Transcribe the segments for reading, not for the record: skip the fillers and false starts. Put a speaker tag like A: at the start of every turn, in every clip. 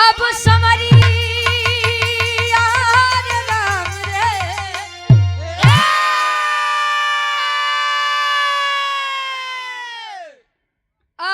A: अब समरी यार राम रे आ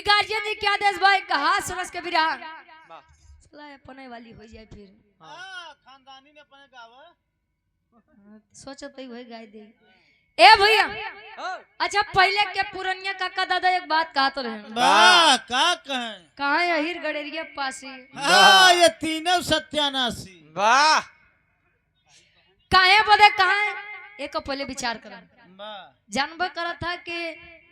A: गार्जियन जी क्या देश भाई कहा सरस के बिरा चला अपने वाली हो जाए फिर
B: खानदानी ने अपने गावा
A: सोचते ही वही गाय दे ए भैया अच्छा पहले के पुरनिया काका दादा एक बात कहा तो रहे
B: वाह का कहें
A: कहा अहिर गड़ेरिया पासी
B: हाँ ये तीनों सत्यानाशी
C: वाह
A: काहे बदे कहा एक पहले विचार कर
B: वाह
A: जानबे करा था कि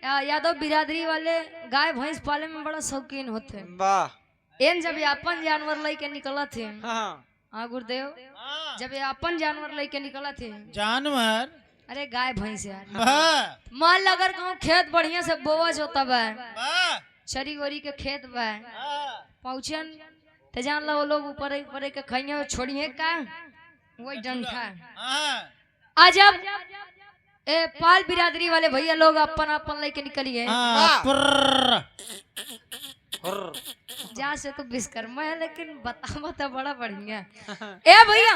A: यादव बिरादरी वाले गाय भैंस पाले में बड़ा शौकीन होते हैं
C: वाह
A: एन जब अपन जानवर लेके निकला थे
C: हाँ
A: हाँ गुरुदेव
B: हाँ।
A: जब अपन जानवर लेके निकला थे
B: जानवर
A: अरे गाय भैंस यार
B: वाह
A: मान लो अगर कहूँ खेत बढ़िया से बोवज होता बा
B: वाह
A: चरी वरी के खेत बा
B: हाँ।
A: पहुँचन तो जान लो वो लोग ऊपर ऊपर के खाइए छोड़िए का वही डंठा
B: हाँ।
A: आज अब ए पाल बिरादरी वाले भैया लोग अपन अपन लेके निकलिए
B: हाँ, पुर्र।
A: जा से तो विश्वकर्मा है लेकिन बता तो बड़ा बढ़िया ए भैया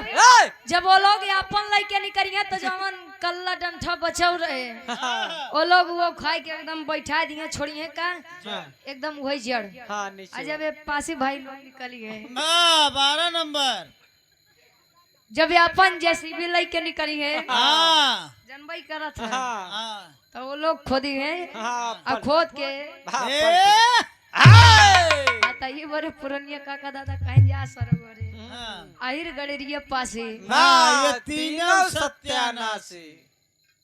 A: जब वो लोग अपन लेके निकलिए तो जवन कल्ला डंठा बचाव रहे वो लोग वो खाए के एकदम बैठा दिए छोड़िए का एकदम वही जड़
C: हाँ नीचे
A: जब ये पासी भाई लोग निकलिए
B: वाह 12 नंबर
A: जब ये अपन जेसीबी लेके निकलिए
B: हाँ।
A: जनबई करत है
C: हाँ
B: हाँ।
A: तो वो लोग खोदी है
C: हाँ
A: अब खोद के
B: ए,
A: आता ये बड़े पुरनिया काका दादा कहीं जा सरोवरे
B: हाँ।
A: आहिर गड़ेरिया पासे
B: हाँ, ये तीनों सत्यानाशी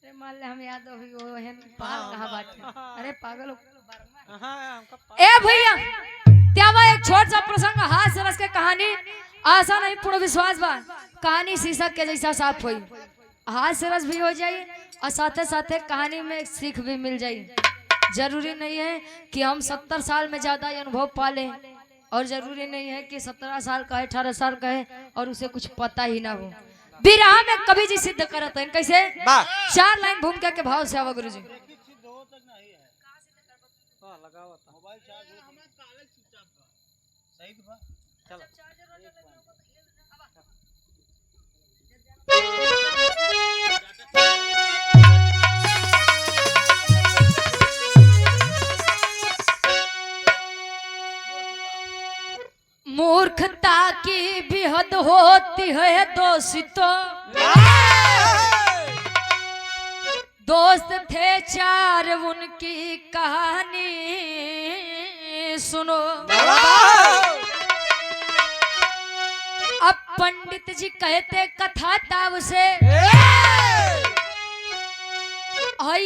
A: अरे मान ले हम याद हो वो है पाल कहाँ बाटे अरे पागल हो
C: हाँ
A: ए भैया त्यावा एक छोट सा प्रसंग हाथ सरस के कहानी आशा नहीं पूर्ण विश्वास बा कहानी शीशक के जैसा साफ हुई हाथ सरस भी हो जाए और साथे साथे कहानी में एक सीख भी मिल जाए जरूरी नहीं है कि हम 70 साल में ज्यादा अनुभव पाले और जरूरी नहीं है कि 17 साल का है 18 साल का है और उसे कुछ पता ही ना हो बिरहा में कवि जी सिद्ध करते हैं कैसे 4 लाइन भूमिका के भाव से आवा गुरु जी मूर्खता की भी हद होती है दोस्तों दोस्त थे 4 उनकी कहानी सुनो अब पंडित जी कहते कथा ताव से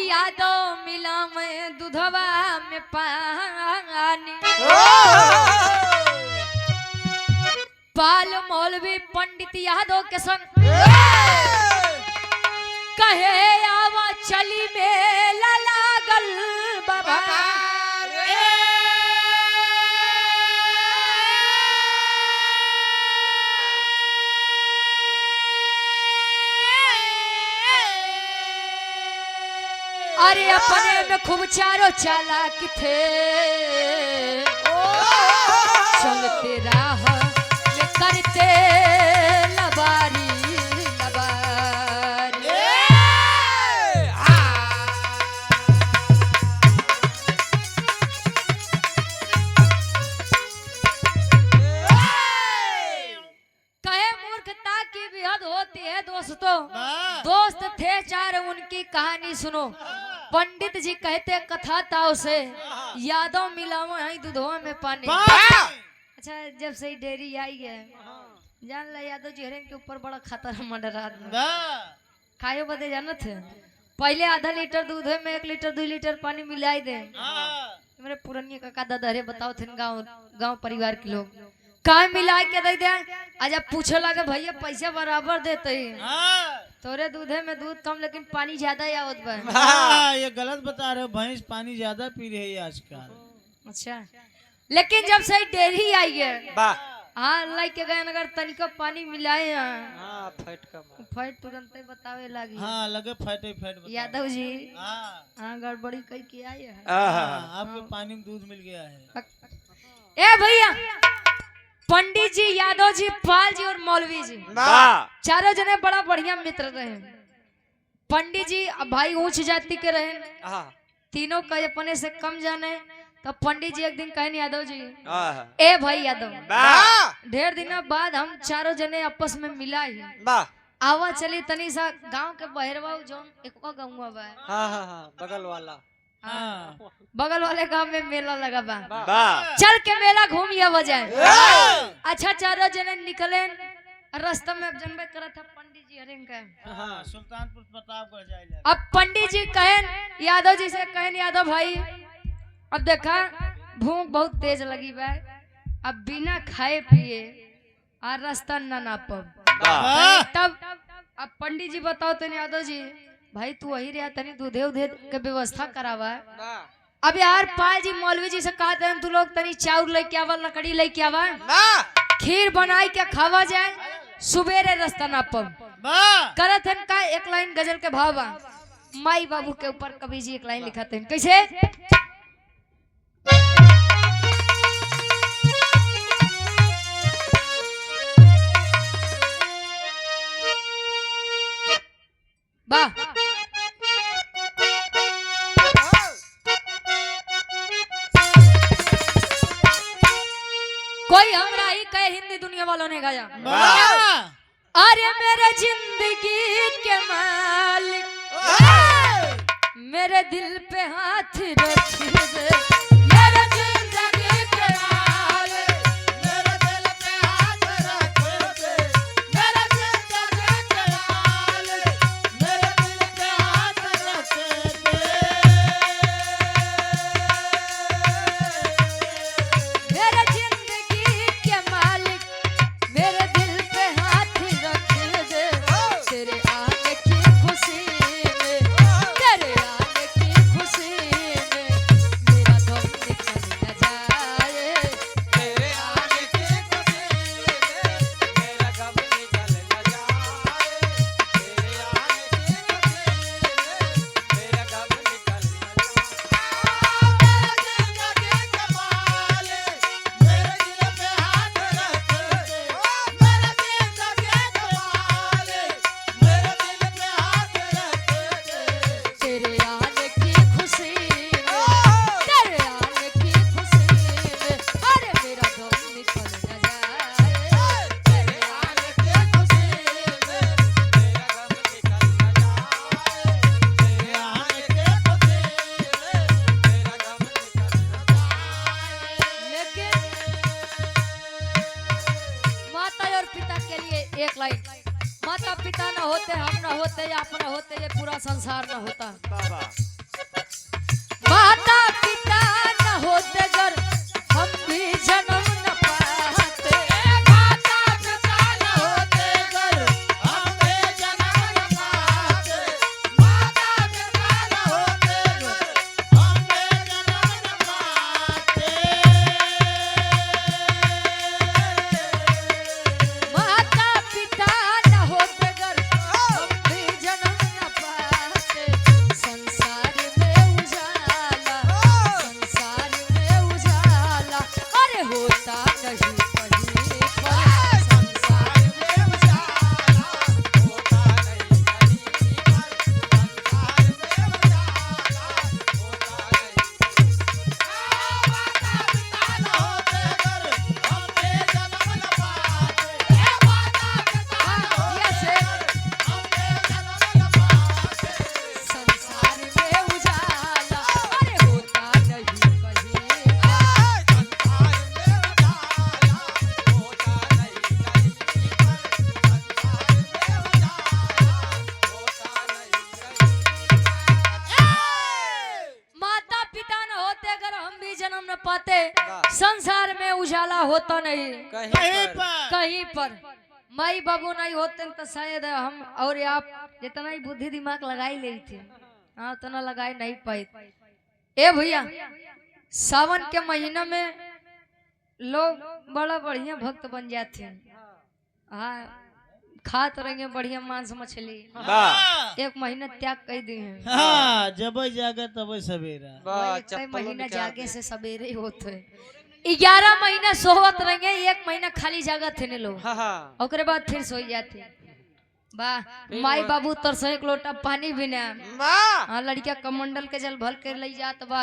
A: यादव मिला मैं दूधवा में पानी पाल मौलवी पंडित यादव के संग कहे आवा चली मेला लागल बाबा अरे अपने में खूब चारों चालाक थे चलते राह में करते लबारी लबारी कहे मूर्खता की भी हद होती है दोस्तों दोस्त थे 4 उनकी कहानी सुनो पंडित जी कहते कथा ताव से यादव मिलाओ है दूधवा में पानी अच्छा जब से डेयरी आई है जान ला यादव जी हरेन के ऊपर बड़ा खतरा मंडरा खाए बदे जानत है पहले आधा लीटर दूध में 1 लीटर 2 लीटर पानी मिलाई दे मेरे पुरानी काका दादा रे बताओ थे गांव परिवार के लोग का मिला के दे दे आज पूछे लगे भैया पैसा बराबर देते तोरे दूधे में दूध कम लेकिन पानी ज्यादा आवत बा।
B: हाँ, ये गलत बता रहे हो, भैंस पानी ज्यादा पी रही है आजकल।
A: अच्छा, लेकिन जब से डेयरी आई है
C: वाह
A: हाँ लाई के गए अगर तनिको पानी मिलाए हैं
C: हाँ फैट का मार।
A: फैट तुरंत बतावे लगी।
B: हाँ लगे फैटे फैट बता।
A: यादव जी
B: हाँ
A: हाँ गड़बड़ी कई के आए हैं।
B: हाँ, आपके पानी में दूध मिल गया है।
A: ए भैया पंडित जी, यादव जी, पाल जी और मौलवी जी
C: वाह
A: चारों जने बड़ा बढ़िया मित्र रहे। पंडित जी भाई ऊंच जाति के रहे,
C: हाँ
A: तीनों का अपने से कम जाने। तो पंडित जी एक दिन कहे यादव जी,
C: हाँ
A: ए भाई यादव,
C: वाह
A: ढेर दिनों बाद हम चारों जने आपस में मिला ही,
C: वाह
A: आवा चली तनी सा गांव के बहरवा जौन एक गाँव बा
C: हाँ हाँ हाँ बगल वाला
B: हाँ
A: बगल वाले गांव में मेला लगा बा,
C: वाह
A: चल के मेला घूम या बजाए। अच्छा चारों जने निकले, रास्ता में अब जनबे करा था पंडित जी हरेंग का।
B: हाँ, सुल्तानपुर प्रतापगढ़ जाए।
A: अब पंडित जी कहें यादव जी से, कहें यादव भाई अब देखा भूख बहुत तेज लगी बा, अब बिना खाए पिए और रास्ता न नापब। तब अब पंडित जी बताओ तनी यादव जी भाई तू वही रहा तनी दूधे उधे के व्यवस्था करावा। अब यार पाल जी मौलवी जी से कहा था तू लोग तनी चाउर लेके आवा, लकड़ी लेके आवा, खीर बनाई के खावा जाए, सुबेरे रास्ता नापब। करत हन का एक लाइन गजल के भाव बा, माई बाबू के ऊपर कवि जी एक लाइन लिखाते हैं कैसे। वाह कोई हमरा ही कहे हिंदी दुनिया वालों ने गाया। अरे मेरे जिंदगी के मालिक मेरे दिल पे हाथ रख दे, मेरे जिंदगी के मालिक मेरे दिल पे हाथ रख दे, मेरे जिंदगी के मालिक मेरे दिल पे हाथ रख दे, मेरे जिंदगी के मालिक मेरे दिल पे हाथ रख दे, तेरे आने की खुशी में, तेरे आने की खुशी में मेरा दम निकल न जाए,
C: तेरे आने की खुशी में मेरा गम निकल न जाए, तेरे आने की खुशी में मेरा गम निकल न
A: तेरे आने की खुशी में, तेरे आने की खुशी में अरे मेरा दम निकल न जाए, तेरे आने की खुशी में
C: मेरा गम निकल न जाए, तेरे आने की खुशी में मेरा गम निकल न जाए।
A: लेकिन माता और पिता के लिए एक लाइन, माता पिता न होते हम न होते या आप न होते ये पूरा संसार न होता,
C: बाबा
A: माता पिता न होते अगर हम भी जन्म न पाते, माता पिता न होते अगर हम भी जन्म न पाते, माता पिता न होते अगर हम भी जन्म न पाते, माता पिता न होते अगर हम भी जन्म न पाते, संसार में उजाला, संसार में उजाला अरे होता नहीं कहीं पर, संसार में उजाला
C: होता नहीं कहीं पर, संसार में उजाला होता नहीं
A: माता पिता न होते अगर हम भी जन्म न पाते, माता पिता ऐसे हम भी जन्म न पाते, संसार में उजाला अरे होता नहीं कहीं पर,
C: संसार में उजाला होता नहीं कहीं पर, संसार में उजाला होता नहीं कहीं।
A: माता पिता न होते अगर हम भी जन्म न पाते,
C: वाह।
A: संसार में उजाला होता नहीं
C: कहीं
B: कहीं
C: पर
B: पर
A: कहीं पर। माई बाबू नहीं होते तो शायद हम और आप जितना ही बुद्धि दिमाग लगाई ले थे, हाँ उतना लगाए नहीं पाए। ए भैया सावन के महीना में लोग बड़ा बढ़िया भक्त बन जाते हैं, हाँ खाते रहेंगे बढ़िया मांस मछली, एक महीना त्याग कर दिए हैं।
B: हाँ जब जागा तब सवेरा।
A: इतने महीना जागे से सवेरे ही होते हैं। 11 महीना सोवत रहेंगे, 1 महीना खाली जागत थे लोग, और बाद फिर सो जाते। वाह माई बाबू तरस 1 लोटा पानी भी ना, हाँ लड़किया कमंडल के जल भर के ले जात बा,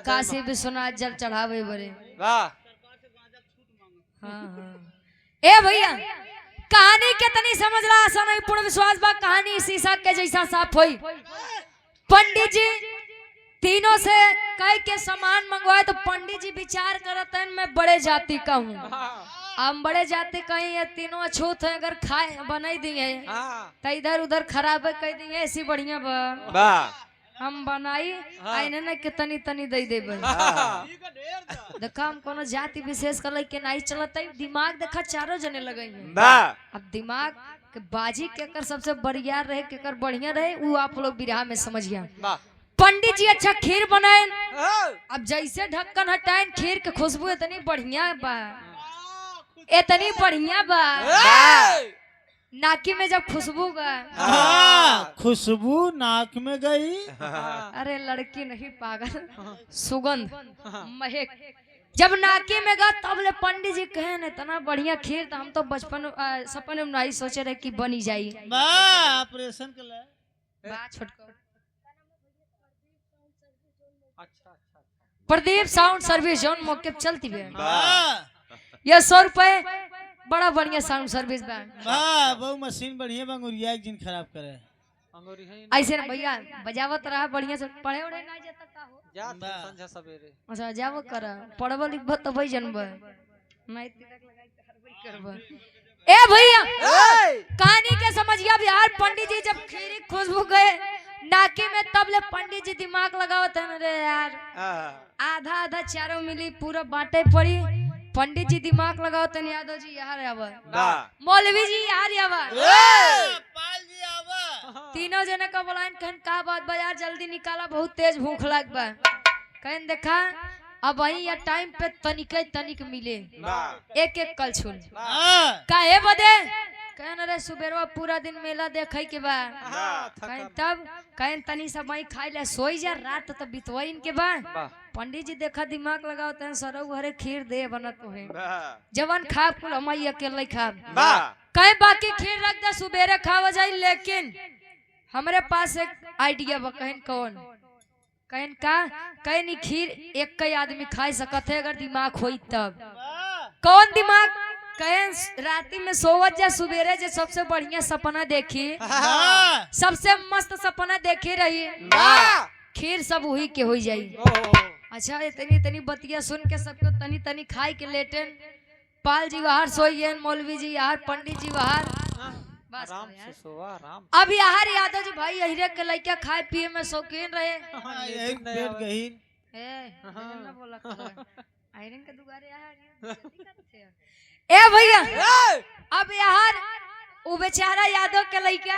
A: काशी विश्वनाथ जल चढ़ावे बरे। हाँ ए भैया कहानी कितनी समझ रहा, आशा नहीं पूर्ण विश्वास बा कहानी शीशा के जैसा साफ हुई। पंडित जी तीनों से कह के सामान मंगवाए तो पंडित जी विचार करते हैं मैं बड़े जाति का हूँ, हम बड़े जाति कहीं ये तीनों अछूत है, अगर खाए बनाई दिए तो इधर उधर खराब कर दिए, ऐसी बढ़िया बा हम बनाई आईने न के तनी तनी दे देबे। देखा हम कोनो जाति विशेष कर के नहीं चलता, दिमाग देखा चारों जने लगे हैं। अब दिमाग के बाजी केकर सबसे बढ़िया रहे केकर बढ़िया रहे वो आप लोग बिरहा में समझिए। पंडित जी अच्छा खीर बनाए, अब जैसे ढक्कन हटाए खीर के खुशबू इतनी बढ़िया बा, इतनी बढ़िया बा, नाकी में जब खुशबू गया,
B: खुशबू नाक में गई,
A: अरे लड़की नहीं पागल, सुगंध महक जब नाकी में गया तब ले पंडित जी कहे न इतना बढ़िया खीर तो हम तो बचपन सपने में नहीं सोचे रहे कि बनी जाई।
B: ऑपरेशन के लिए
A: प्रदीप साउंड सर्विस जोन मौके पे चलती है, ये 100 रुपए बड़ा बढ़िया साउंड सर्विस बा।
B: बहु मशीन बढ़िया बंगुरिया एक दिन खराब करे
A: ऐसे भैया बजावत रहा बढ़िया से, पढ़े उड़े ना जाता का हो
C: संझा सवेरे
A: अच्छा जावो कर पढ़ब लिखब तो भाई जनब नहीं तिलक लगाई तो हर भाई करब। ए भैया कहानी के समझिया बिहार पंडित जी जब खीरी खुशबू गए नाकी में तब ले पंडित जी दिमाग लगावत है रे यार, आधा आधा चारों मिली पूरा बांटे पड़ी। पंडित जी दिमाग लगाओ तन यादव जी यहाँ आवा, मौलवी जी यहाँ आवा, तीनों जने का बोलाइन कहन का बात बाजार जल्दी निकाला बहुत तेज भूख लग बा, कहन देखा अब वही या टाइम पे तनिक मिले एक एक कल छुन काहे बदे कहन अरे सुबेरवा पूरा दिन मेला देखे के बा, कहन तब कहन तनी समय खाई ले सोई जा रात तो बितवाइन के बा। पंडित जी देखा दिमाग लगाओ तन सरौ घरे खीर दे बनत है, जवन खा कुल हम अकेले खा कहे बाकी खीर रख दे सुबेरे खावा जाई, लेकिन हमरे पास एक आइडिया बा। कहन कौन कहन का कहन खीर एक कई आदमी खा सकत है अगर दिमाग होई तब। कौन दिमाग कहन राती में सोवत जा सुबेरे जे सबसे बढ़िया सपना देखी, सबसे मस्त सपना देखी रही, खीर सब वही के हो जाई। अच्छा इतनी बतिया सुन के सबको तनी तनी खाई के लेटन, पाल जी बाहर सोइयन, मौलवी जी यार, पंडित जी बाहर,
C: आराम से सो आराम।
A: अब यार यादव जी भाई यही के लड़का खाए पिए में शौकीन रहे,
B: पेट गहीर
A: ना बोला आयरन के दुगारे ए भैया। अब यार वो बेचारा यादव के लड़का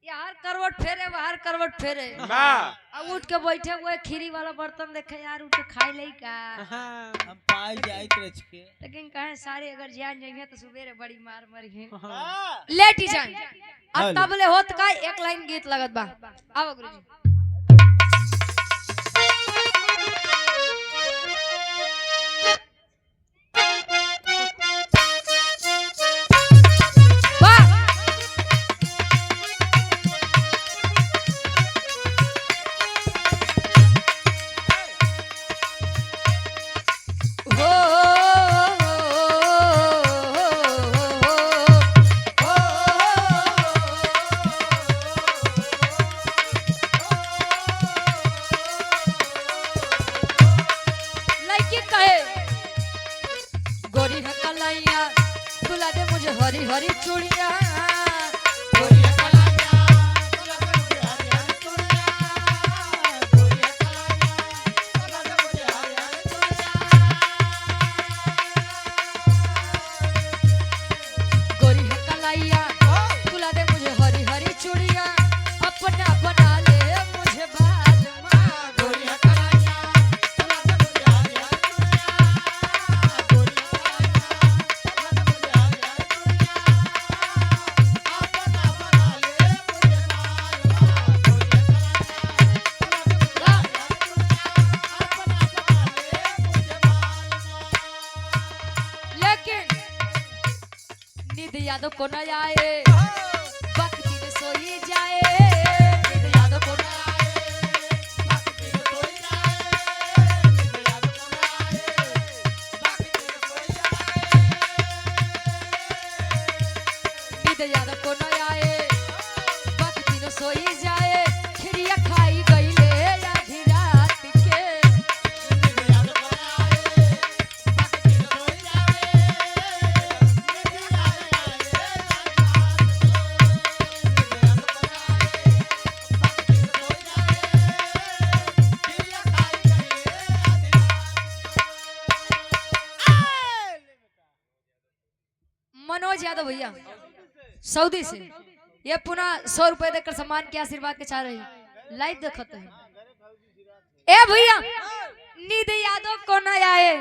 A: यार करवट फेरे बाहर करवट फेरे, अब उठ के बैठे हुए खीरी वाला बर्तन देखे यार उठ के खाई ले का
B: हम पाल जाए के,
A: लेकिन कहे सारे अगर जान जाएंगे तो सुबेरे बड़ी मार मरी लेट ही जाए। अब तबले होत का एक लाइन गीत लगत बा, आओ गुरुजी। यादव को न आए वक्त दिन सोई जाए नींद यादव को न नींद यादव को न आए वक्त दिन सोई जाए खिरिया खाई गईले आधी रात के मनोज यादव भैया सऊदी से ये पुनः 100 रुपए देकर सम्मान के आशीर्वाद के चाह रहे हैं लाइव देखते हैं ए भैया नींद यादव को न आए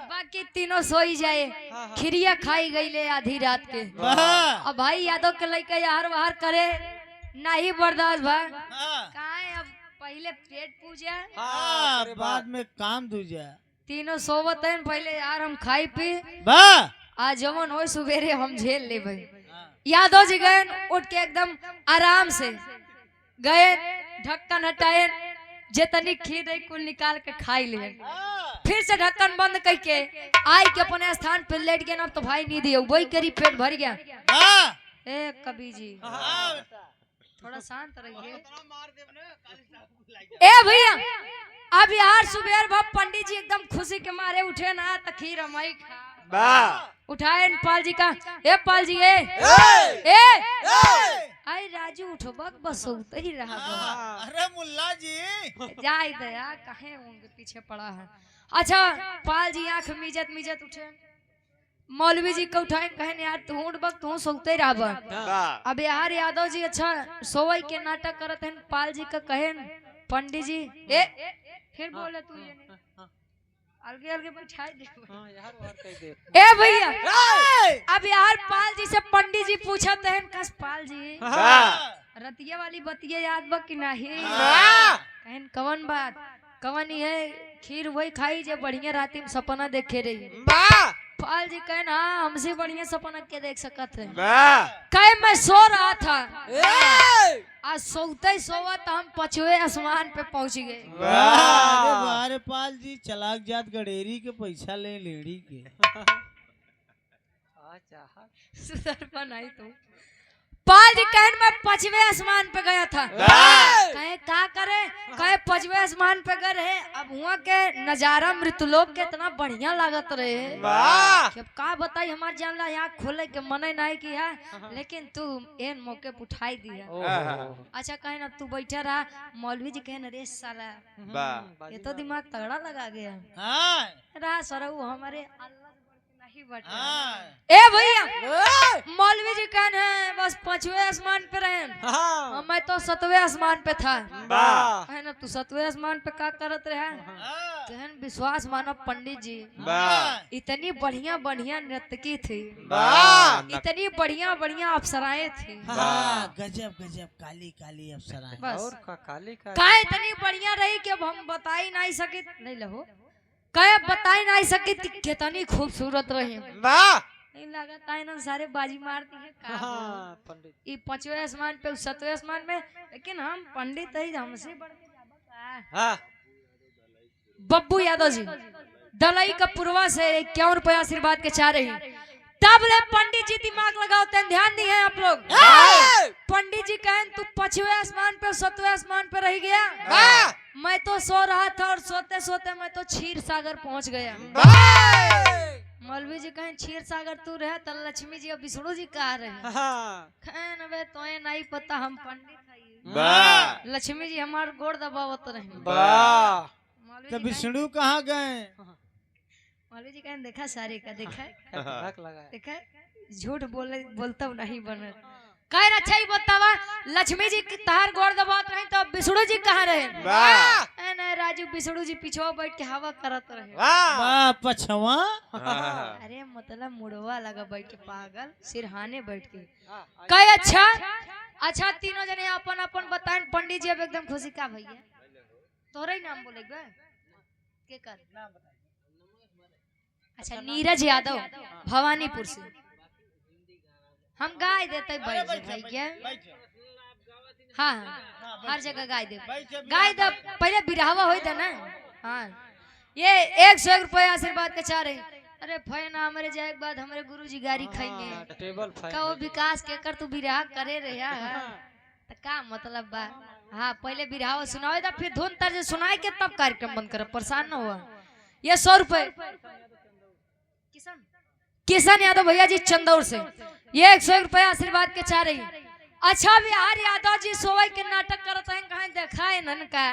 A: बाकी तीनों सोई जाए खिरिया खाई गईले आधी रात के
B: वाह
A: अब भाई यादव के लड़का यार बाहर करे नहीं बर्दाश्त भाई काहे अब पहले पेट पूजा
B: हाँ, बाद में काम दूजा
A: तीनों सोवत हैं पहले यार हम खाई पी
B: वाह
A: आज जवन हो सुबेरे हम झेल ले भाई यादव जी गए उठ के एकदम आराम से गए ढक्कन हटाए जितनी खीर है कुल निकाल के खाई ले फिर से ढक्कन बंद करके आई के अपने स्थान पे लेट गए ना तो भाई नींद वही करी पेट भर गया
B: वाह
A: ए कवि जी थोड़ा शांत रहिए ए भैया अब यार सुबेर भाव पंडित जी एकदम खुशी के मारे उठे ना तो खीर हमारी खा उठाए पाल जी का ए पाल जी ए आई राजू उठो बस उतर ही रहा
B: अरे मुल्ला जी
A: जाए दया कहे उनके पीछे पड़ा है अच्छा पाल जी आंख मिजत मिजत उठे मौलवी जी को उठाए कहे यार तू उठ बक तू सोते रहा अब यार यादव जी अच्छा सोवई के नाटक करत हैं पाल जी का कहे पंडित जी ए फिर बोले तू ये नहीं अलगे अलगे बैठाए दे ए भैया अब यार पाल जी से पंडित जी पूछते हैं कस पाल जी रतिया वाली बतिया याद बा कि नहीं कहन कवन बात कवन ही है खीर वही खाई जो बढ़िया राती में सपना देखे रही पाल जी कहन हाँ हमसे बढ़िया सपना के देख सकत है कहे मैं सो रहा था आज सोते ही सोवा तो हम 5वें आसमान पे पहुंच गए
B: अरे पाल जी चलाक जात गडेरी के पैसा ले लेडी के
A: सुदर्पण आई तो पाल जी कहन मैं 5वें आसमान पे गया था कहे का करे कहे 5वें आसमान पे गए रहे अब वहाँ के नजारा मृतलोक के इतना बढ़िया लागत रहे अब का बताई हमार जान ला यहाँ खोले के मने नहीं की है लेकिन तू एन मौके पे उठाई दी है अच्छा कहे ना तू बैठा रहा मौलवी जी कहे रे साला ये तो दिमाग तगड़ा लगा गया रहा सरऊ हमारे ए भैया मौलवी जी कहन है बस 5वें आसमान पे रहे मैं तो 7वें आसमान पे था है ना तू 7वें आसमान पे का करत रहे कहन विश्वास मानो पंडित जी इतनी बढ़िया बढ़िया नर्तकी थी इतनी बढ़िया बढ़िया अप्सराएं थी
B: गजब गजब काली काली अप्सराएं
A: बस का इतनी बढ़िया रही कि अब हम बता ही नहीं सके नहीं लहो कहे बता ही नहीं सके कितनी खूबसूरत रही नहीं लगा ताई ना सारे बाजी मारती है पंडित ये 5वें आसमान पे 7वें आसमान में लेकिन हम पंडित ही हमसे बढ़ के जाबा बब्बू यादव जी दलाई का पूर्वा से 51 रुपया आशीर्वाद के चाह रही तब ले पंडित जी दिमाग लगाते हैं ध्यान दिए आप लोग पंडित जी कहें तू 5वें आसमान पे 7वें आसमान पे रह गया मैं तो सो रहा था और सोते सोते मैं तो क्षीर सागर पहुंच गया मौलवी जी कहें क्षीर सागर तू रहे तो लक्ष्मी जी और विष्णु जी कहा रहे तो नहीं पता हम पंडित लक्ष्मी जी हमारे गोड़ दबावत रहे
B: विष्णु कहाँ गए
A: मौलवी जी कहें देखा सारे का देखा झूठ बोलता नहीं बने कहे अच्छा ही बतावा लक्ष्मी जी की तार गोड़ दबात रहे तो विष्णु जी कहाँ रहे राजू विष्णु जी पीछे बैठ के हवा करत रहे
B: पछवा
A: अरे मतलब मुड़वा लगा बैठ के पागल सिरहाने बैठ के कहे अच्छा तीनों जने अपन अपन बताएं पंडित जी अब एकदम खुशी का भैया तोरा ही नाम बोले के कर अच्छा नीरज यादव भवानीपुर से हम गाय देते
B: अरे
A: बैठ
B: बैठे,
A: भाई
B: बैठे,
A: क्या
B: बैठे।
A: हाँ
B: हाँ,
A: हर जगह गाय दे
B: बैठे,
A: गाय दे पहले बिरहावा होई था ना हाँ ये 100 रुपया आशीर्वाद के चाह रहे अरे फैना हमारे जाए के बाद हमारे गुरुजी गाड़ी खाएंगे
C: टेबल
A: का वो विकास के कर तू बिरहा करे रे यार तो का मतलब बा हाँ पहले बिरहावा सुनावे था फिर धुन तर्ज सुनाए के तब कार्यक्रम बंद कर परेशान ना हुआ ये 100 रुपए किशन यादव भैया जी चंदौर से ये 100 रुपया आशीर्वाद के चाह रही अच्छा बिहार यादव जी सोई के नाटक करत हैं कहीं देखाए नन का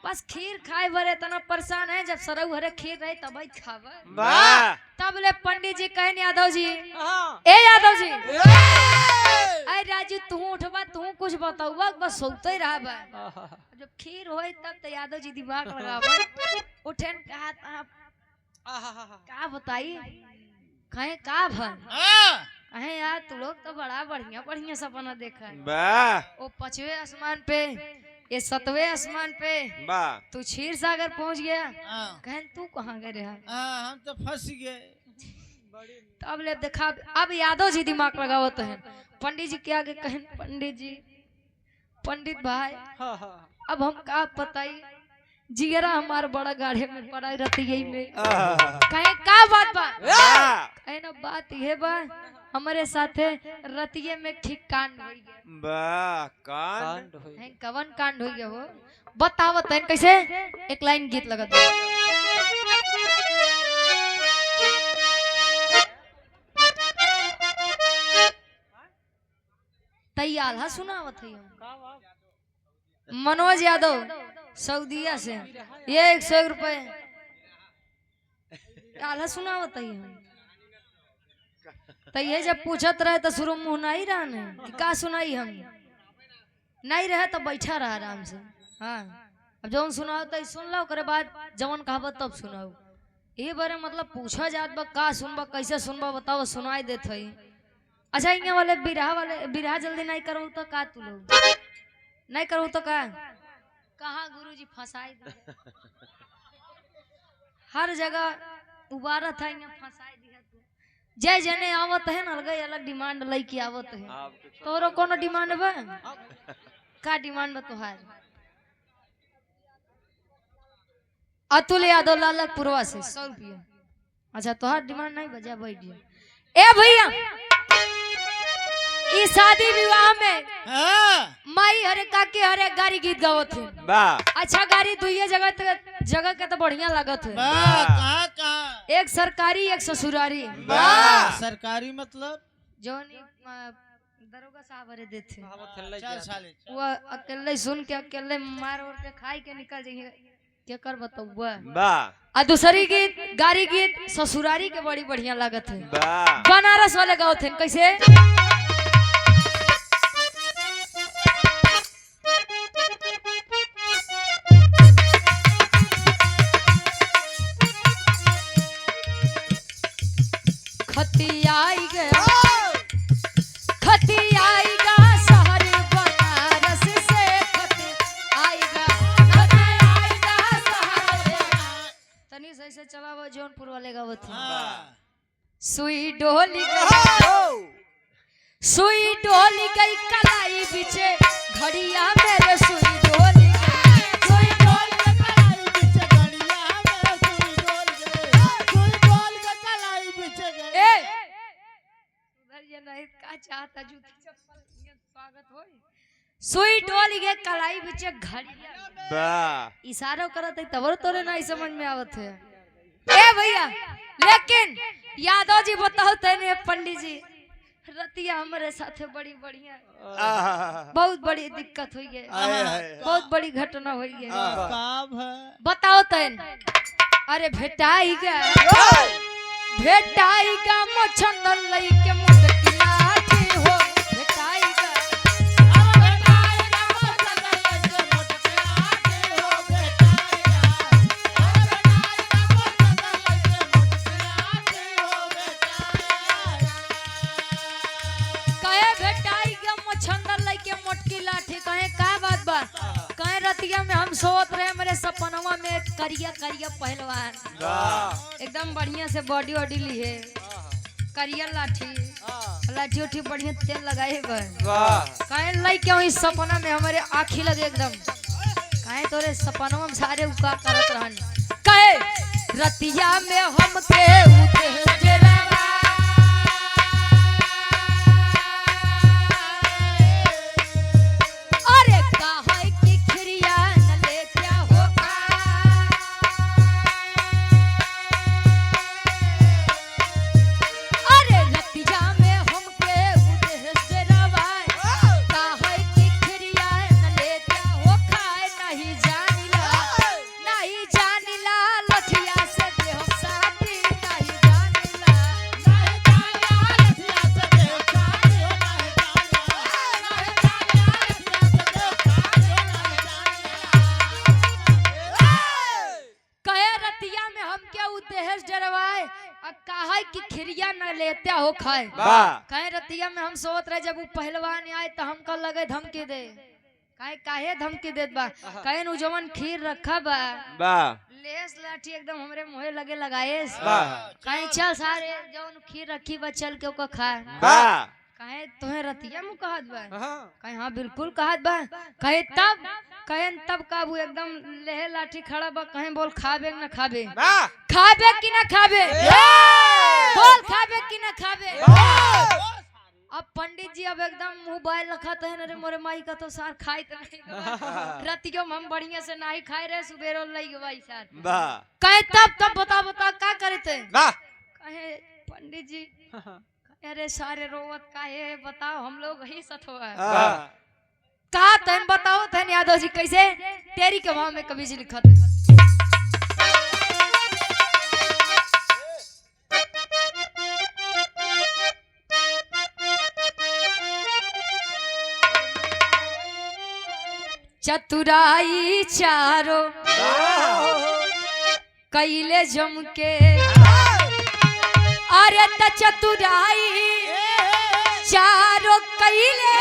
A: बस खीर खाए भरे तना परेशान है जब सरऊ हरे खीर रही तब ही खावा
C: वाह
A: तब ले पंडित जी कहन यादव जी
C: हाँ
A: ए यादव जी अरे राजू तू उठबा तू कुछ बताऊबा बस सोते ही रहा बा जब खीर होई तब तो यादव जी दिमाग लगावा उठन कहा का बताई कहे का भन
B: हाँ,
A: कहे यार तू लोग तो बड़ा बढ़िया बढ़िया सपना देखा है
C: वाह
A: वो 5वें आसमान पे ये 7वें आसमान पे
C: वाह
A: तू क्षीर सागर पहुंच गया
B: हाँ,
A: कहन तू कहाँ गए रहा
B: हाँ, हम तो फंस गए।
A: तब ले देखा अब यादव जी दिमाग लगावत है पंडित जी के आगे कहन पंडित भाई अब हम का बताई जिगरा हमार बड़ा गाढ़े में पड़ा रहती यही में कहे का बात बा कहे ना बात ये बा हमारे साथे रतिये में ठीक कांड हो गया
C: वाह कांड
A: हैं कवन कांड हो गया हो बतावत है कैसे एक लाइन गीत लगा दो तैयार हा सुनावत है मनोज यादव सऊदीया से ये 100 रुपए आल्हा सुनावत है तो ये जब पूछत रहे तो शुरू मुँह नहीं रहने कि का सुनाई हम नहीं रहे तो बैठा रहा आराम से हाँ अब जौन सुनाओ तो सुन लो करे बाद जवन कहब तब सुनाओ ये बारे मतलब पूछा जात बा का सुनबा कैसे सुनबा बताओ सुनाई देत है अच्छा यहाँ वाले बिरहा जल्दी नहीं करो तो का तू लोग नहीं करो तो का कहाँ गुरुजी फंसाई दे हर जगह उबारा था यहाँ फंसाई दिया तू जय जने आवत है ना अलग अलग डिमांड लई आवत है तोरो कोनो डिमांड बा का डिमांड बा तोहार अतुल यादव लालपुरवा से 100 रुपया अच्छा तोहार डिमांड नहीं बजा बैठ जा ए भैया ई शादी विवाह में
B: हाँ,
A: माई हरे काके हरे गाड़ी गीत गावत है
C: वाह
A: अच्छा गाड़ी दुइये जगह के तो बढ़िया लागत है
B: वाह, कहाँ कहाँ?
A: एक सरकारी एक ससुरारी
B: वाह, सरकारी मतलब
A: जौन दरोगा साहब हरे देते
B: चल साले चल।
A: वो अकेले सुन के अकेले मार और के खाई के निकल जाइए क्या कर बताऊ
C: वाह
A: आ दूसरी गीत गाड़ी गीत ससुरारी के बड़ी बढ़िया लागत है
C: वाह
A: बनारस वाले गाँव थे कैसे खतियाई गया शहर बनारस से खतियाईगा तनी सही से चलावा जौनपुर वाले गाँव थे
B: हाँ,
A: सुई डोली गई कलाई बिचे घड़िया मेरे सुई डोली सुई डोली के कलाई बिचे घड़िया
C: वाह
A: इशारा करत है तबर तोरे नहीं समझ में आवत है ए भैया लेकिन यादव जी बताओ तेने पंडित जी रतिया हमारे साथे बड़ी बढ़िया बहुत बड़ी दिक्कत हुई है बहुत बड़ी घटना हुई है
B: काब है।
A: बताओ तैन अरे भेटाईगा मछंदन लई के मुदकिया हो भेटाईगा मछंदन लई के मोटकी लाठी कहे का बात बा कहे रतिया में हम सोत रहे मेरे सपनवा में करिया करिया पहलवान
C: वाह
A: एकदम बढ़िया से बॉडी वॉडी ली है करिया लाठी लाठी उठी बढ़िया तेल लगाए बा
C: वाह
A: काहे लाई क्यों इस सपना में हमारे आँखी लगे एकदम काहे तोरे सपनों में सारे उका करत रहन काहे रतिया में हमके उठे अरे काहे की खिरिया न ले क्या हो अरे रतिया में हमके उठे काहे की खिरिया न ले क्या हो खाए नहीं जानिला लठिया से देह साथी नहीं जानिला
B: लठिया से देह साथी हो
A: कहे रतिया में हम क्या उद्देश्य डरवाए और काहे की खिरिया न लेते हो खाए
C: वाह
A: कहे रतिया में हम सोच रहे जब वो पहलवान आए तो हमको लगे धमकी दे काहे धमकी देत बा कहे नु जवन खीर रखा बा
C: वाह
A: लेस लाठी एकदम हमरे मुंहे लगे लगाएस
C: वाह
A: कहे चल सारे जवन खीर रखी बा चल के ओका खा
C: वाह
A: कहे तुम्हें रतिया में कहत बा
C: हाँ
A: कहे हाँ बिल्कुल कहत बा कहे तब काबू एकदम लेहे लाठी खड़ा बा कहे बोल खाबे न खाबे
C: वाह
A: खाबे कि ना खाबे बोल खाबे कि ना खाबे अब पंडित जी अब एकदम मोबाइल रखत है अरे मोरे माई का तो सार खाई तो नहीं रतियों में हम बढ़िया से नहीं खाए रहे सुबेरो लई गई सार
C: वाह
A: कहे तब बता का करे थे
C: वाह
A: कहे पंडित जी अरे सारे रोवत काहे बताओ हम लोग ही सत हुआ
C: वाह
A: कहा तन बताओ तन यादव जी कैसे तेरी के भाव में कभी जी लिखा था चतुराई चारो कैले जम के अरे त चतुराई चारो कैले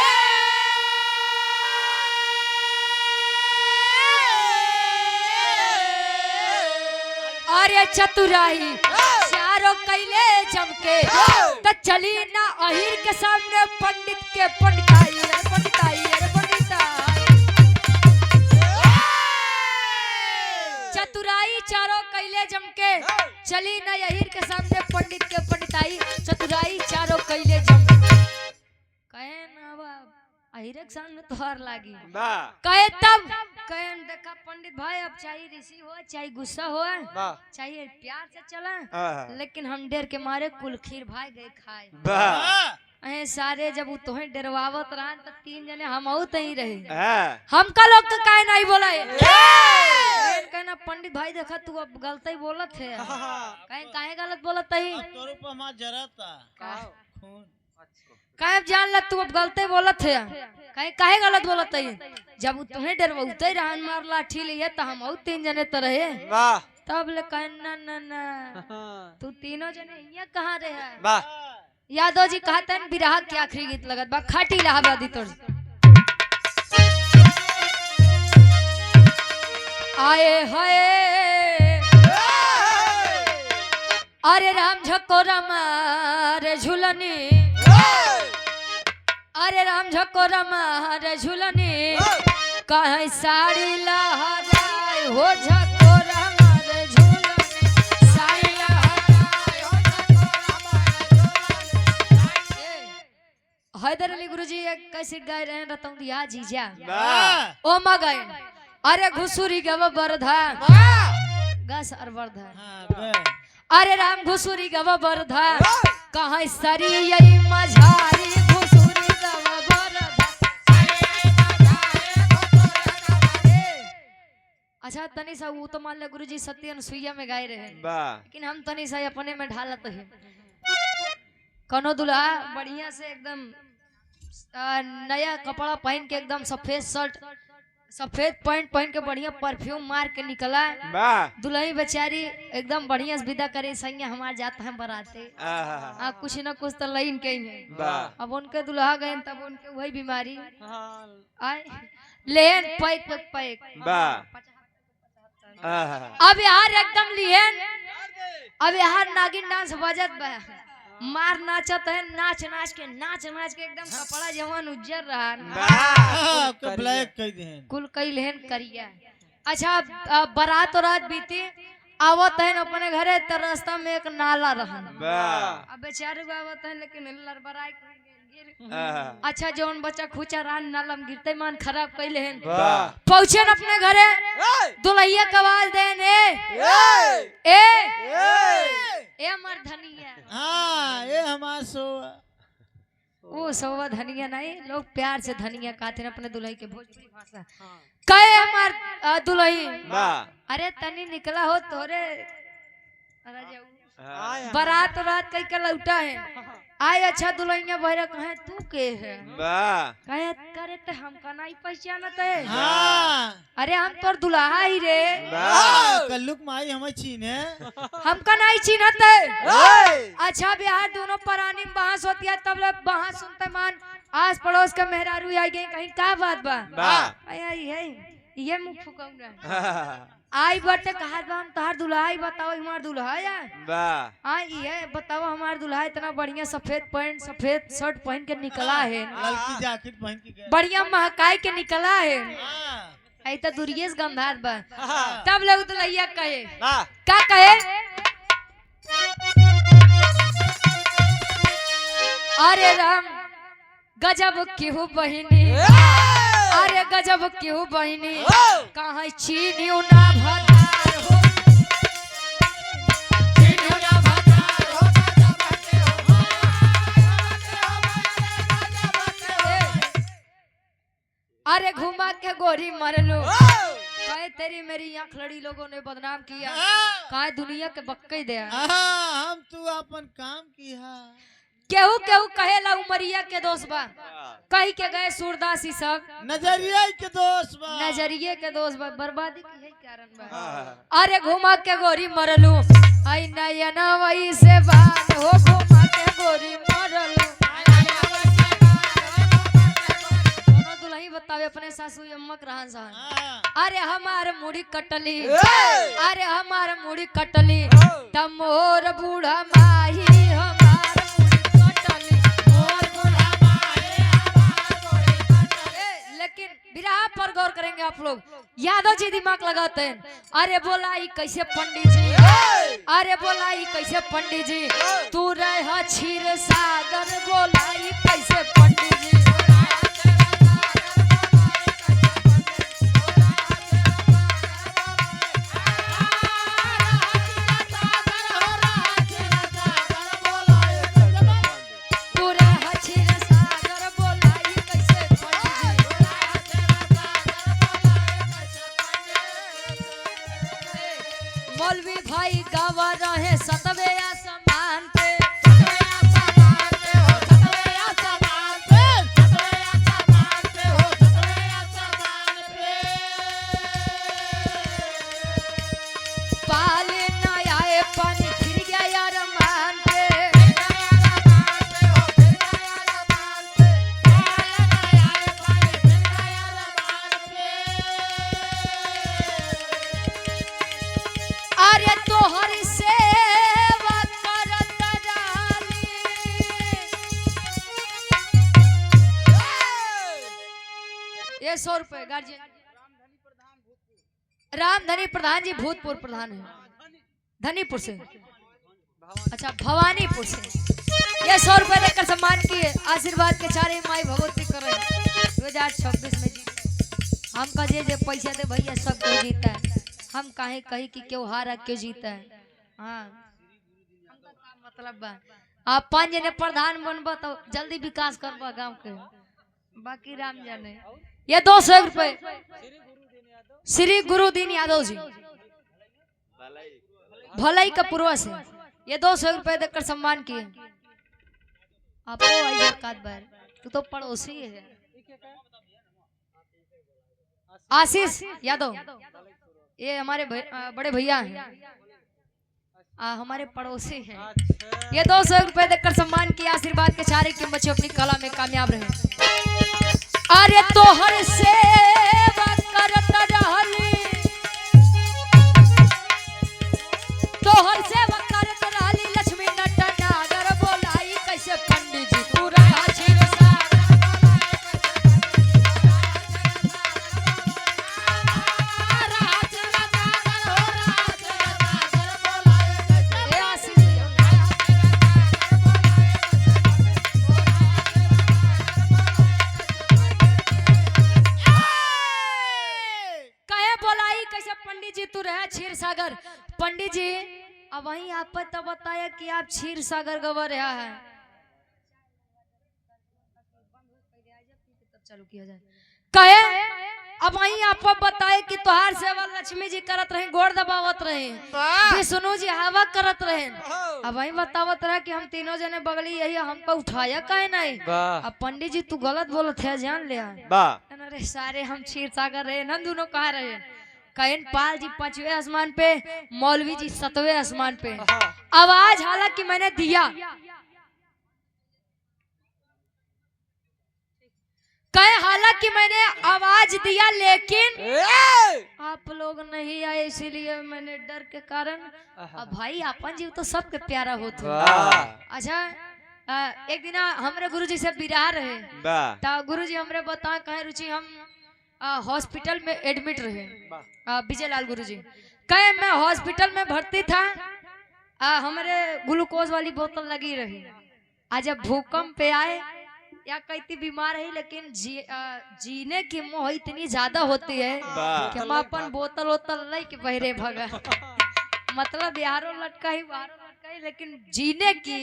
A: अरे चतुराई चारो कैले जम के त चली ना अहिर के सामने पंडित के पंडिताई चतुराई चारों कैले जम के चली ना अहिर के सामने पंडित के पंडिताई चतुराई चारों कैले जम कहे ना बाब अहिर के सामने तोहर लागी
C: वाह
A: कहे तब कहे देखा पंडित भाई अब चाहे ऋषि हो चाहे गुस्सा हो
C: वाह
A: चाहिए प्यार से चला
C: हाँ।
A: लेकिन हम डर के मारे कुल खीर भाई गए खाए
C: वाह
A: अहे सारे जब तुम्हें डरवावत रहन तो तीन जने हम तही रहे
C: हाँ।
A: हमका लोग का काहे नहीं बोला कहना पंडित भाई देखा तू अब गलत ही बोलत है कहे काहे गलत बोलत है
B: तोर ऊपर मां जरता खून
A: काहे जान ल तू अब गलत ही बोलत है कहे काहे गलत बोलत है जब तुम्हें डरवाते रहन मार लाठी लिए तो हम तीन जने तो रहे
C: वाह
A: तब ले कहे ना तू तीनों जने यहाँ कहाँ रहे
C: वाह
A: यादव जी कहते हैं बिरहा के आखिरी गीत लगत बा खाटी इलाहाबादी तोड़ आए हाय अरे राम झको रे झूलनी अरे राम झको रे झूलनी कहीं साड़ी लहराए हो झको रे झूलनी साड़ी लहराए हो हैदर अली गुरुजी एक कैसे गाय रहे रतन दिया जीजा
C: वाह
A: ओ मगन अरे घुसुरी गव बरधा गस अर बरधा
B: हां
A: अरे राम घुसुरी गव बरधा कहां सरी यही मझारी घुसुरी गव बरधा अच्छा तनी सा वो तो मान ले गुरुजी सत्य अनुसुईया में गाय रहे
C: वाह
A: लेकिन हम तनी सा अपने में ढालत है कनो दुल्हा बढ़िया से एकदम नया कपड़ा पहन के एकदम सफेद शर्ट सफेद पैंट पहन के बढ़िया परफ्यूम मार के निकला
C: वाह
A: दुल्हन बेचारी एकदम बढ़िया से विदा करे संगे हमार जाता है बराते
C: आहा
A: कुछ न कुछ तो लाइन के ही है
C: वाह
A: अब उनके दुल्हा गए तब उनके वही बीमारी आए लेन पैक पैक पैक
C: वाह आहा
A: अब यार एकदम लिहन अब यार नागिन डांस बजत बा मार नाचत है, नाच नाच के एकदम कपड़ा जवान उज्जर रहा
B: के ब्लैक कह दे
A: कुल कई लेहन करिया। अच्छा बारात और रात बीती आवत है अपने घरे तो रास्ता में एक नाला रहन। अब बेचारे आवत है लेकिन लड़बड़ाई अच्छा जौन बच्चा खुचा रान नाला में गिरते मान खराब कैले हैं। पहुंचे न अपने घरे दुल्हैया के आवाज देने ए हमार धनिया।
B: हाँ ये हमार सोवा।
A: वो सोवा धनिया नहीं, लोग प्यार से धनिया कहते हैं अपने दुल्हई के भोजपुरी भाषा। कहे हमार दुल्हई अरे तनी निकला हो तोरे बारात रात कई के लौटा है आए। अच्छा दुल्हनिया बहरा कहे तू के है कहे करे ते हमका नहीं पहचानत है। अरे हम तोर दुल्हा ही रे
B: कल्लुक माई हमें चीने
A: हमका नहीं चिन्हत है। अच्छा बिहार दोनों परानी में बहस होती है तब लोग बहस सुनते मान आस पड़ोस के मेहरारू आई गई कहीं का बात बा ये मुंह फुकाऊंगा आई बटे कहा हम तोहार दुल्हा ही बताओ हमार दुल्हा ये बताओ हमार दुल्हा इतना बढ़िया सफेद पैंट सफेद शर्ट पहन के निकला है,
B: लड़की जैकेट पहन के
A: बढ़िया महकाई के निकला है। आई तो दुर्गेश गंधार बा तब लोग दुल्हैया कहे क्या कहे अरे राम गजब केहू बहिनी अरे गजब केहू बहिनी कहाँ चीनी ना भतार हो अरे घुमा के गोरी मर लो कहे तेरी मेरी आंख लड़ी लोगों ने बदनाम किया कहे दुनिया के बक्के दे
B: हम तू अपन काम किया।
A: केहू केहू कहेला उमरिया के दोस्त बा कही के गए सूरदासी सब
B: नजरिया के दोस्त बा
A: नजरिए के दोस्त बा बर्बादी की है कारण बा। अरे घुमा के गोरी मरलू आई नयना वही से बात हो घुमा के गोरी मरलू। दोनों दुल्ही बतावे अपने सासू अम्मक रहन सहन। अरे हमार मुड़ी कटली अरे हमार मुड़ी कटली तमोर बूढ़ा माही हमार लेकिन विराह पर गौर करेंगे आप लोग। यादव जी दिमाग लगाते हैं अरे बोला ही कैसे पंडित जी अरे बोला ही कैसे पंडित जी तू रह क्षीर सागर बोला ही कैसे पंडित जी। मौलवी भाई गावा रहे सतवे आसमान पे पाले न आए पानी फिर गया यार मान पे। अरे तोहर सेवा करत रानी ये 100 रुपए गार्जियन रामधनी प्रधान जी भूतपूर्व प्रधान है धनीपुर से अच्छा भवानीपुर से ये 100 रुपए देकर सम्मान किए आशीर्वाद के चारे माई भगवती करे 2026 में जीत हम का जे पैसा दे भैया सब कोई जीता है हम काहे कही कि क्यों हारा क्यों जीता है। हाँ हमका का मतलब बा आप 5 जने प्रधान बनबा तो जल्दी विकास करबा गांव के बाकी राम जाने। ये 200 रुपए श्री गुरुदीन यादव जी भलाई का पूर्व से ये 200 रुपए देकर सम्मान किए। आपको आई काट बार तू तो पड़ोसी है आशीष यादव ये हमारे बड़े भैया हैं हमारे पड़ोसी हैं। ये 200 रुपए देकर सम्मान किया आशीर्वाद के चारे के बच्चे अपनी कला में कामयाब रहे। अरे तोहर सेवा करत रहली तोहर सेवा करत रहली लक्ष्मी नटनागर बोला तू रहा क्षीर सागर। पंडित जी अब वहीं आप पर तब बताया कि आप क्षीर सागर गवा रहा है, चालू किया जाए कहे। अब वहीं आप बताए कि तुहार सेवा लक्ष्मी जी करत रहे, गोड़ दबावत रहे, विष्णु जी हवा करत रहे। अब वहीं बतावत रहा कि हम तीनों जने बगली यही हमको उठाया कहे नहीं। अब पंडित जी तू गलत बोलत है, जान ले। अरे सारे हम क्षीर सागर रहे ना, दोनों कहा रहे। कहन पाल जी 5वें आसमान पे, मौलवी जी 7वें आसमान पे। आवाज हालांकि मैंने दिया, कहे हालांकि मैंने आवाज दिया, लेकिन आप लोग नहीं आए, इसीलिए मैंने डर के कारण। अब भाई अपन जीव तो सबके प्यारा होता। अच्छा एक दिन हमरे गुरुजी से बिराह रहे, तो गुरुजी हमरे बता कहे रुचि हम हॉस्पिटल में एडमिट रहे। विजय लाल गुरुजी कहे मैं हॉस्पिटल में भर्ती था, हमारे ग्लूकोज वाली बोतल लगी रही। आज जब भूकंप पे आए या कहती बीमार है, लेकिन जीने की मोह इतनी ज्यादा होती है कि हम अपन बोतल वोतल ले के बहरे भगा। मतलब बिहारों लटका ही बाहरों लटका ही, लेकिन जीने की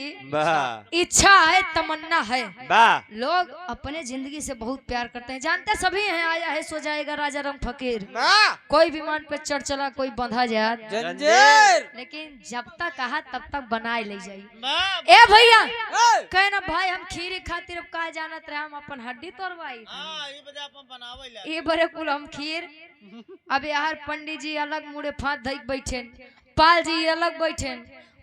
A: इच्छा है, तमन्ना है। लोग अपने जिंदगी से बहुत प्यार करते हैं, जानते सभी हैं। आया है सो जाएगा राजा रंग फकीर, कोई विमान पे चढ़ चला, कोई बंधा जाए, लेकिन जब तक कहा तब तक बनाए ले जाइए। ए भैया कहे ना भाई हम खीरी खातिर अब कहा जानत रहे, हम अपन हड्डी तोड़वाई ये बड़े कुल हम खीर। अब यार पंडित जी अलग मुड़े फांस धइक बैठे, पाल जी अलग बैठे,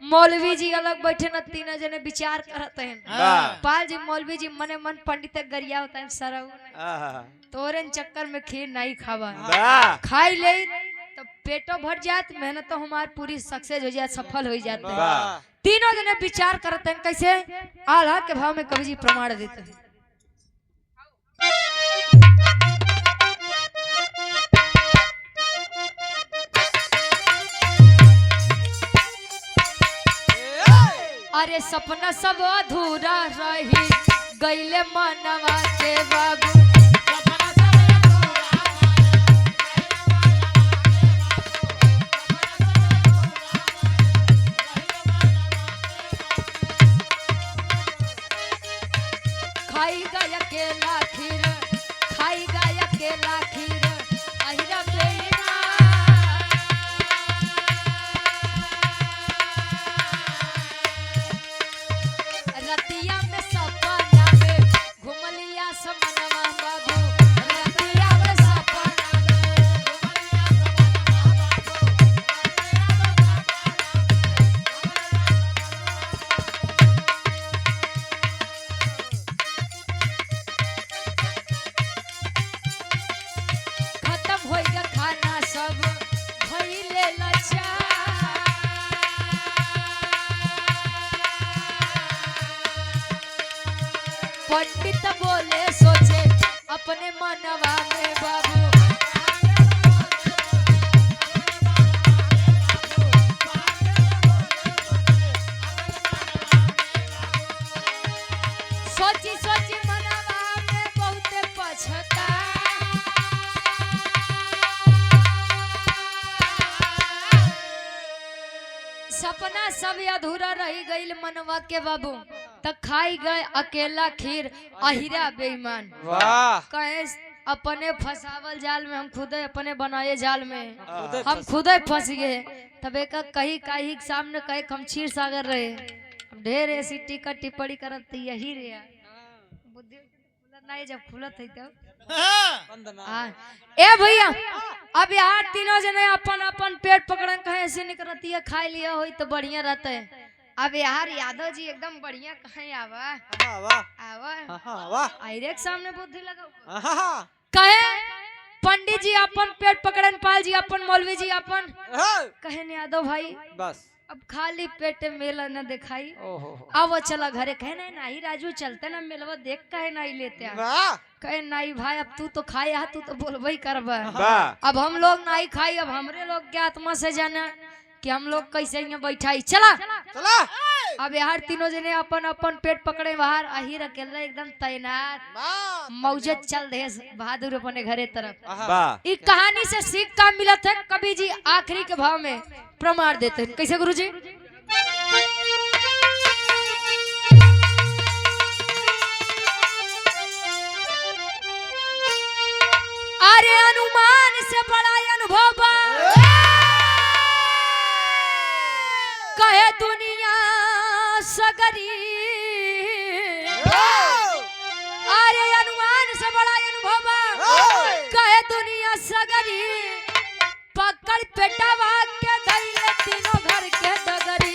A: मौलवी जी अलग बैठे न, तीनों जने विचार करते हैं। पाल जी मौलवी जी मने मन पंडित गरिया होता है, सरऊ तोरे चक्कर में खीर नहीं खावा, खाई ले तो पेटो भर जात, मेहनत तो हमारी पूरी सक्सेस हो जाए, सफल हो जाते हैं। तीनों जने विचार करते हैं कैसे, आल्हा के भाव में कवि जी प्रमाण देते हैं। अरे सपना सब अधूरा रही गईले मनवा के बाबू, खाई गया केला खीर, खाई गया केला खीर, अहिरा बेईमान। रतिया में सपना में घुमलिया समनवा बाबू, रतिया में सपना खत्म हो गया खाना सब भइले लाचार। पंडित बोले सोचे अपने मनवा में बाबू, सोची सोची मनवा में बहुते पछता। सपना सब अधूरा रही गईल मनवा के बाबू, तक खाई गए अकेला खीर अहिरा बेईमान। कहे अपने फसावल जाल में हम खुद अपने बनाए जाल में हम खुद फंस गए। तबे का कहीं कहीं सामने कहे हम क्षीर सागर रहे, ढेर ऐसी टीका टिप्पणी करत यही रे बुद्धि नहीं जब खुलत है तब। ए भैया अब यार तीनों जने अपन अपन पेट पकड़न कहे ऐसे निकलती है, खाई लिया हो तो बढ़िया रहता है। अब यार यादव जी एकदम बढ़िया कहे आवा आवा आयरे के सामने बुद्धि लगा कहे। पंडित जी अपन पेट पकड़न, पाल जी अपन, मौलवी जी अपन, कहे न यादव भाई बस अब खाली पेट मेला न दिखाई, अब वो चला घरे। कहे नहीं राजू चलते ना मिलवा देख, कहे नहीं लेते कहे नहीं भाई अब तू तो खाया, तू तो बोल वही करवा, अब हम लोग नहीं खाई, अब हमरे लोग के आत्मा से जाना कि हम लोग कैसे यहाँ बैठाई। चला अब यार तीनों जने अपन अपन पेट पकड़े बाहर आही अकेला एकदम तैनात मौजत चल दे बहादुर अपने घरे तरफ।
C: वाह
A: इस कहानी से सीख का मिला था कवि जी आखिरी के भाव में प्रमाण देते हैं। कैसे गुरुजी? अरे अनुमान से बड़ा अनुभव कहे दुनिया सगरी। अरे अनुमान से बड़ा अनुभव कहे दुनिया सगरी। पकड़ पेटवा के धैले तीनों घर के डगरी।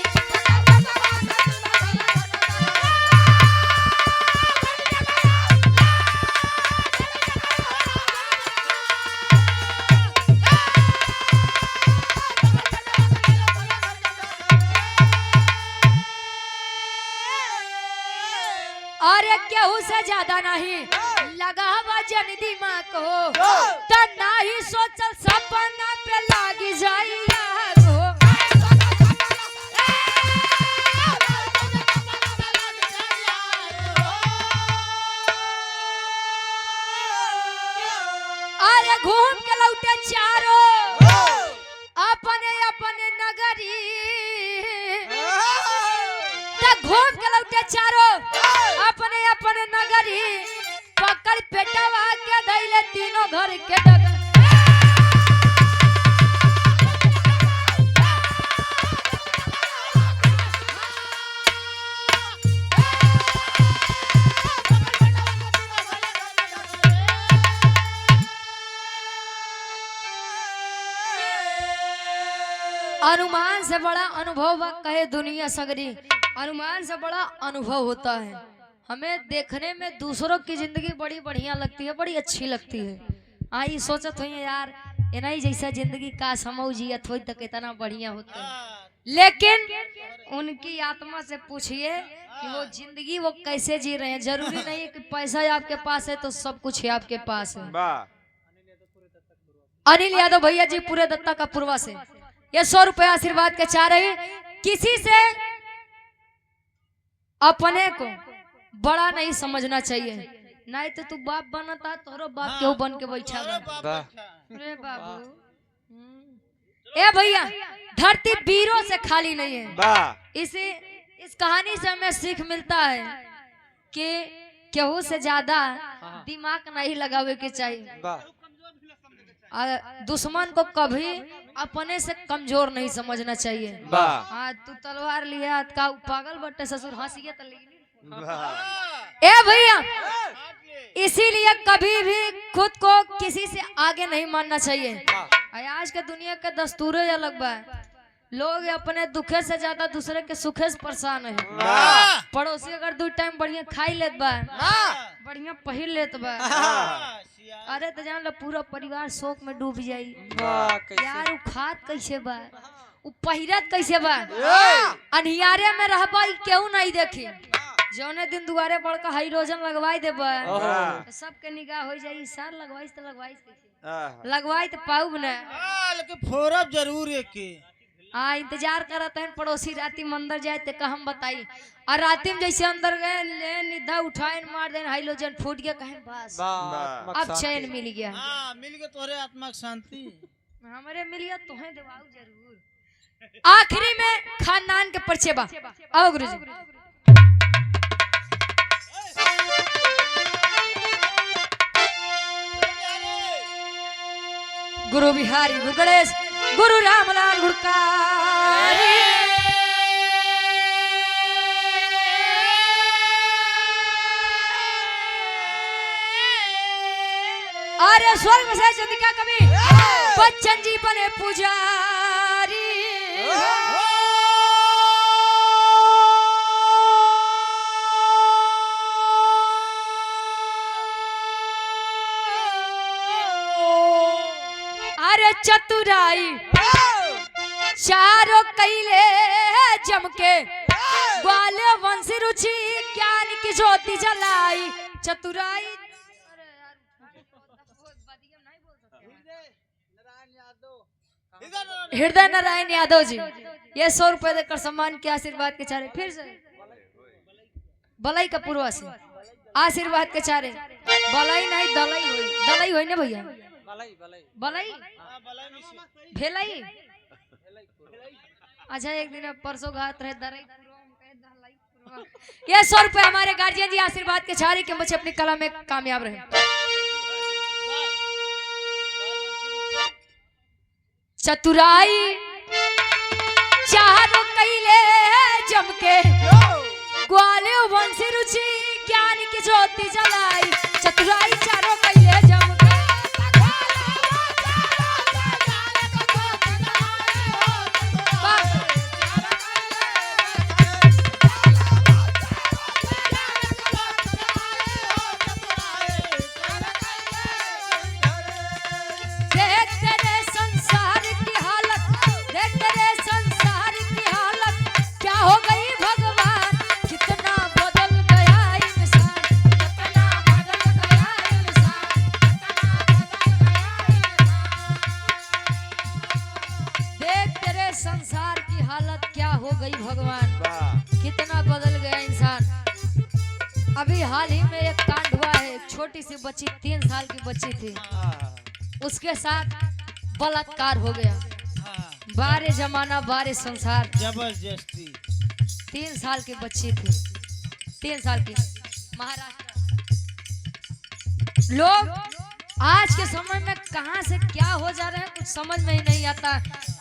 A: अरे केहू से ज्यादा नहीं लगावा जन दिमाग हो त नहीं सोचल सपना पे लागी जाई आग हो। अरे घूम के लौटे चारो अपने अपने नगरी। घूम के लौटे चारो अपने अपने नगरी। पकड़ पेटवा के धैले तीनों घर के डगर। अनुमान से बड़ा अनुभव कहे दुनिया सगरी। अनुमान से बड़ा अनुभव होता है। हमें देखने में दूसरों की जिंदगी बड़ी बढ़िया लगती है, बड़ी अच्छी लगती है। आई सोचत हुई यार इना ही जैसा जिंदगी का समझ जियत हो तो कितना बढ़िया होता है। लेकिन उनकी आत्मा से पूछिए कि वो जिंदगी वो कैसे जी रहे हैं। जरूरी नहीं है कि पैसा आपके पास है तो सब कुछ है आपके पास है। अनिल यादव भैया जी पूरे दत्ता का पूर्वा से ये 100 रुपया आशीर्वाद के चाह रही। किसी से अपने को बड़ा नहीं समझना चाहिए। नहीं तो तू बाप बनता तोरो बाप क्यों बन के बैठा अरे बाबू। ए भैया धरती वीरों से खाली नहीं है। इस कहानी से हमें सीख मिलता है कि केहू से ज्यादा दिमाग नहीं लगावे के चाहिए। दुश्मन को कभी अपने से कमजोर नहीं समझना चाहिए। तू तलवार लिया का पागल बट्टे ससुर हंसिए तो ए भैया इसीलिए कभी भी खुद को किसी से आगे नहीं मानना चाहिए। आज के दुनिया के दस्तूर अलग बा। लोग अपने दुखे से ज्यादा दूसरे के सुखे से परेशान है। पड़ोसी अगर 2 टाइम बढ़िया खाई लेत बा बढ़िया पहिर लेत बा अरे तो जान लो पूरा परिवार शोक में डूब जाई। यार उ खात कैसे बा उ पहिरत कैसे बा। अनियारे में रहबा केहू नहीं देखी। जौने दिन दुआरे बढ़ के हाइड्रोजन लगवाई देबा तो सबके निगाह हो जाई। सर लगवाई तो लगवाई तो पाऊ ना
B: लेकिन फोरब जरूर है के
A: इंतजार करते हैं पड़ोसी राती मंदिर जाए ते हम बताई। और राती में जैसे अंदर गए ले निधा उठाए मार देन हाइड्रोजन फूट गया कहीं बस अब चैन मिल गया।
B: मिल गया तोरे आत्मा की शांति
A: हमारे मिल गया तुम्हें दिवाऊ जरूर। आखिरी में खानदान के परिचय बा। आओ गुरुजी। गुरु बिहारी गुरु गणेश गुरु रामलाल गुड़कारी। अरे स्वर्ग से चंद्रिका कवि बच्चन जी बने पुजारी। अरे चतुराई चारों कैले जमके ग्वाले वंशी रुचि ज्ञान की ज्योति जलाई। चतुराई हृदय नारायण यादव जी, ये 100 रुपए देकर सम्मान के आशीर्वाद के चारे। फिर से बलाई का पूर्वा से आशीर्वाद के चारे। बलाई नहीं दलाई होई, दलाई होई ना भैया,
C: बलाई बलाई
A: बलाई भेलाई। अच्छा एक दिन परसों घात रहे दलाई पूर्वा। ये 100 रुपए हमारे गार्जियन जी आशीर्वाद के चारे के बच्चे अपनी कला में कामयाब रहे। चतुराई चारों कैले जम के ग्वाले वंशी रुचि ज्ञान की ज्योति जलाई। चतुराई चारों कैले जम के देख तेरे संसार की हालत, देख तेरे संसार की हालत क्या हो गई भगवान। कितना बदल गया इंसान, कितना बदल गया इंसान, देख तेरे संसार की हालत क्या हो गई भगवान, कितना बदल गया इंसान। अभी हाल ही में एक कांड हुआ है, एक छोटी सी बच्ची 3 साल की बच्ची थी, उसके साथ बलात्कार हो गया। बारे जमाना बारे संसार,
B: जबरदस्ती।
A: 3 साल की बच्ची थी, 3 साल की, महाराष्ट्र। लोग आज के समय में कहां से क्या हो जा रहे हैं कुछ समझ में ही नहीं आता।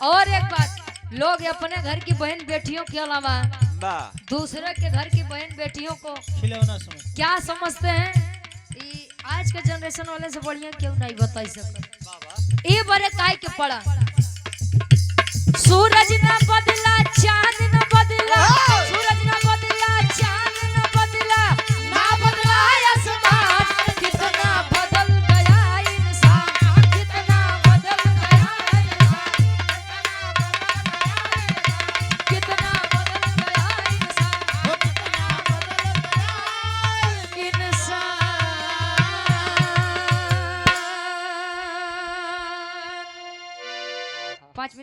A: और एक बात, लोग अपने घर की बहन बेटियों के अलावा दूसरे के घर की बहन बेटियों को
B: खिलौना समझ।
A: क्या समझते हैं। आज के जनरेशन वाले से बढ़िया क्यों नहीं बता सकते। ये बड़े काय के पड़ा, सूरज न बदला चांद न बदला, सूरज न बदला चांद न बदला, ना बदला आसमान। कितना बदल गया इंसान, कितना बदल गया इंसान, कितना बदल गया इंसान, इंसान। 5 मिनट